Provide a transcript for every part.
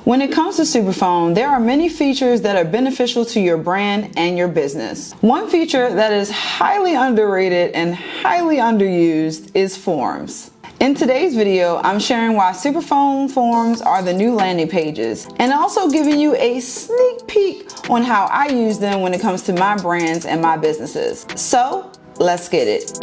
When it comes to SuperPhone, there are many features that are beneficial to your brand and your business. One feature that is highly underrated and highly underused is forms. In today's video, I'm sharing why SuperPhone forms are the new landing pages and also giving you a sneak peek on how I use them when it comes to my brands and my businesses. So let's get it.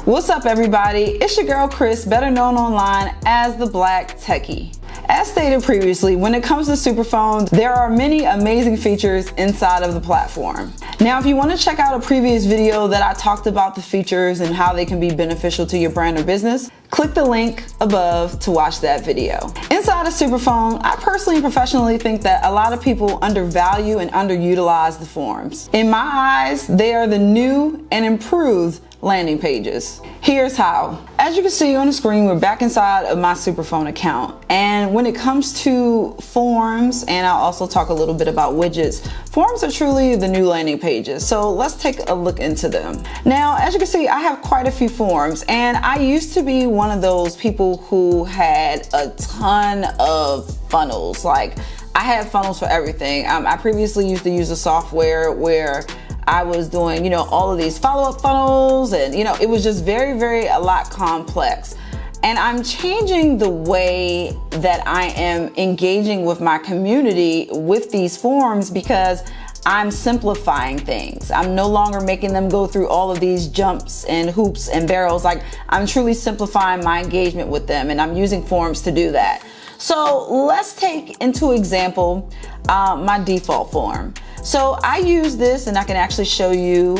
What's up everybody? It's your girl Chris, better known online as the Black Techie. As stated previously, when it comes to SuperPhone, there are many amazing features inside of the platform. Now, if you want to check out a previous video that I talked about the features and how they can be beneficial to your brand or business, click the link above to watch that video. Inside of SuperPhone, I personally and professionally think that a lot of people undervalue and underutilize the forms. In my eyes, they are the new and improved landing pages. Here's how. As you can see on the screen, we're back inside of my SuperPhone account. And when it comes to forms, and I'll also talk a little bit about widgets, forms are truly the new landing pages. So let's take a look into them. Now, as you can see, I have quite a few forms, and I used to be one of those people who had a ton of funnels. Like, I had funnels for everything. I previously used to use a software where I was doing, all of these follow-up funnels, and, it was just very, a lot complex. And I'm changing the way that I am engaging with my community with these forms because I'm simplifying things. I'm no longer making them go through all of these jumps and hoops and barrels. Like, I'm truly simplifying my engagement with them, and I'm using forms to do that. So let's take into example my default form. So I use this, and I can actually show you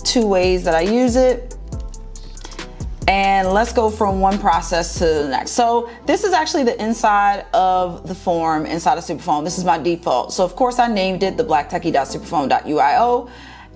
two ways that I use it. And let's go from one process to the next. So this is actually the inside of the form inside of SuperPhone. This is my default. So of course I named it the blacktechie.superphone.io.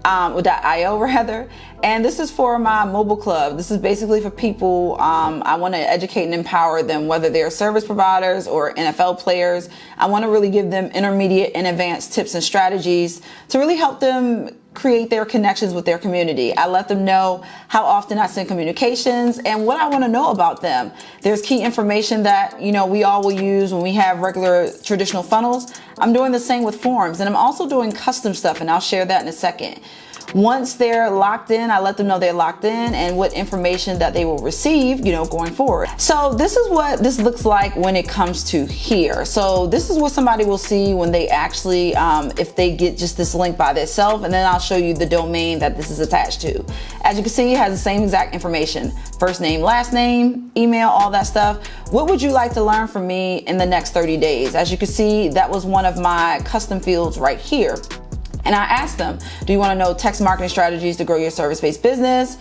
.io rather, and this is for my mobile club. This is basically for people I want to educate and empower them, whether they're service providers or NFL players. I want to really give them intermediate and advanced tips and strategies to really help them create their connections with their community. I let them know how often I send communications and what I want to know about them. There's key information that, we all will use when we have regular traditional funnels. I'm doing the same with forms, and I'm also doing custom stuff, and I'll share that in a second. Once they're locked in, I let them know they're locked in and what information that they will receive, going forward. So this is what this looks like when it comes to here. So this is what somebody will see when they actually, if they get just this link by themselves, and then I'll show you the domain that this is attached to. As you can see, it has the same exact information: first name, last name, email, all that stuff. What would you like to learn from me in the next 30 days? As you can see, that was one of my custom fields right here. And I asked them, do you want to know text marketing strategies to grow your service-based business?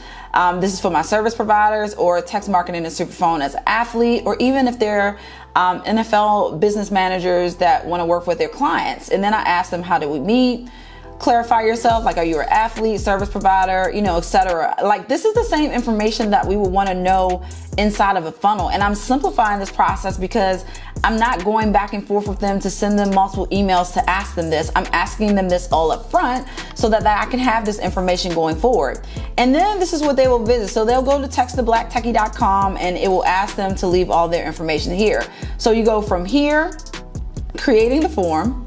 This is for my service providers, or text marketing in SuperPhone as an athlete, or even if they're NFL business managers that want to work with their clients. And then I asked them, how do we meet? Clarify yourself, like, are you an athlete, service provider, etc. Like, this is the same information that we would want to know inside of a funnel. And I'm simplifying this process because I'm not going back and forth with them to send them multiple emails to ask them this. I'm asking them this all up front so that I can have this information going forward. And then this is what they will visit. So they'll go to textthebblacktechie.com, and it will ask them to leave all their information here. So you go from here, creating the form,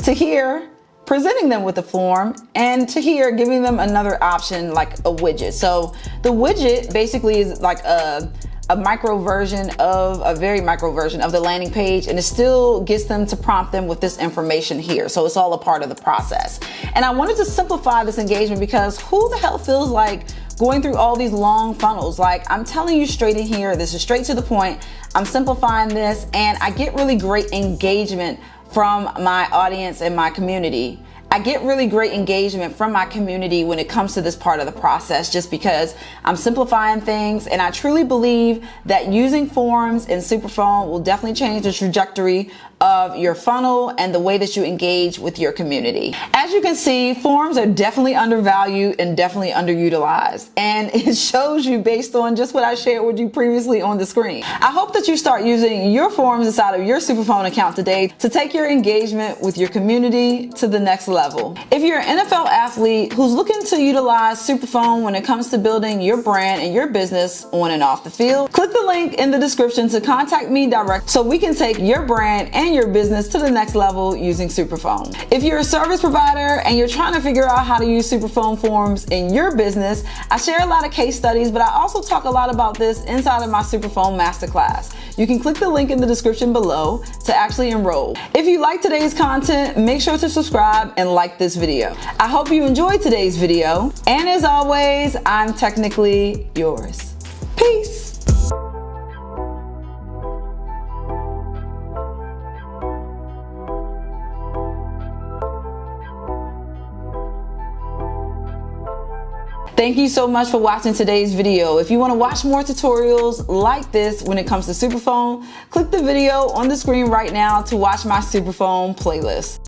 to here, presenting them with the form, and to here, giving them another option like a widget. So the widget basically is like a micro version of a very micro version of the landing page, and it still gets them to prompt them with this information here. So it's all a part of the process. And I wanted to simplify this engagement because who the hell feels like going through all these long funnels? Like, I'm telling you straight in here, this is straight to the point. I'm simplifying this, and I get really great engagement from my audience and my community. I get really great engagement from my community when it comes to this part of the process, just because I'm simplifying things. And I truly believe that using forms in SuperPhone will definitely change the trajectory of your funnel and the way that you engage with your community. As you can see, forums are definitely undervalued and definitely underutilized, and it shows you based on just what I shared with you previously on the screen. I hope that you start using your forums inside of your SuperPhone account today to take your engagement with your community to the next level. If you're an NFL athlete who's looking to utilize SuperPhone when it comes to building your brand and your business on and off the field, click the link in the description to contact me direct so we can take your brand and your business to the next level using SuperPhone. If you're a service provider and you're trying to figure out how to use SuperPhone forms in your business, I share a lot of case studies, but I also talk a lot about this inside of my SuperPhone Masterclass. You can click the link in the description below to actually enroll. If you like today's content, make sure to subscribe and like this video. I hope you enjoyed today's video, and as always, I'm technically yours. Peace. Thank you so much for watching today's video. If you want to watch more tutorials like this when it comes to SuperPhone, click the video on the screen right now to watch my SuperPhone playlist.